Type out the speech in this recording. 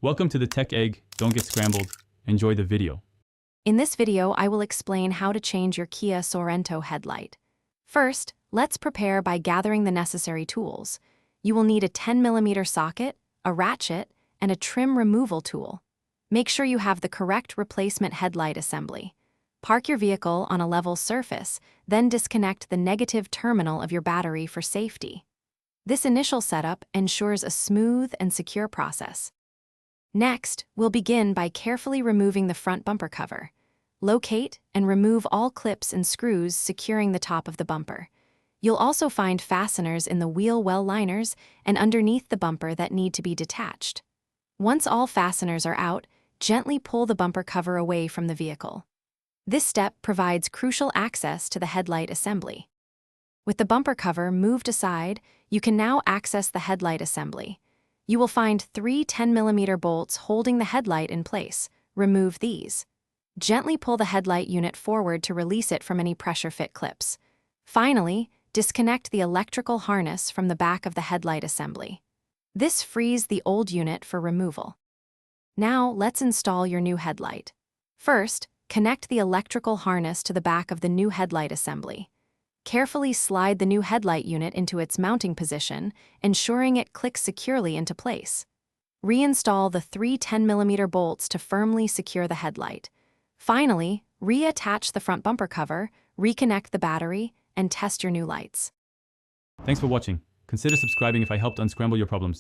Welcome to the Tech Egg. Don't get scrambled. Enjoy the video. In this video, I will explain how to change your Kia Sorento headlight. First, let's prepare by gathering the necessary tools. You will need a 10mm socket, a ratchet, and a trim removal tool. Make sure you have the correct replacement headlight assembly. Park your vehicle on a level surface, then disconnect the negative terminal of your battery for safety. This initial setup ensures a smooth and secure process. Next, we'll begin by carefully removing the front bumper cover. Locate and remove all clips and screws securing the top of the bumper. You'll also find fasteners in the wheel well liners and underneath the bumper that need to be detached. Once all fasteners are out, gently pull the bumper cover away from the vehicle. This step provides crucial access to the headlight assembly. With the bumper cover moved aside, you can now access the headlight assembly. You will find 3 10mm bolts holding the headlight in place. Remove these. Gently pull the headlight unit forward to release it from any pressure fit clips. Finally, disconnect the electrical harness from the back of the headlight assembly. This frees the old unit for removal. Now, let's install your new headlight. First, connect the electrical harness to the back of the new headlight assembly. Carefully slide the new headlight unit into its mounting position, ensuring it clicks securely into place. Reinstall the 3 10mm bolts to firmly secure the headlight. Finally, reattach the front bumper cover, reconnect the battery, and test your new lights. Thanks for watching. Consider subscribing if I helped unscramble your problems.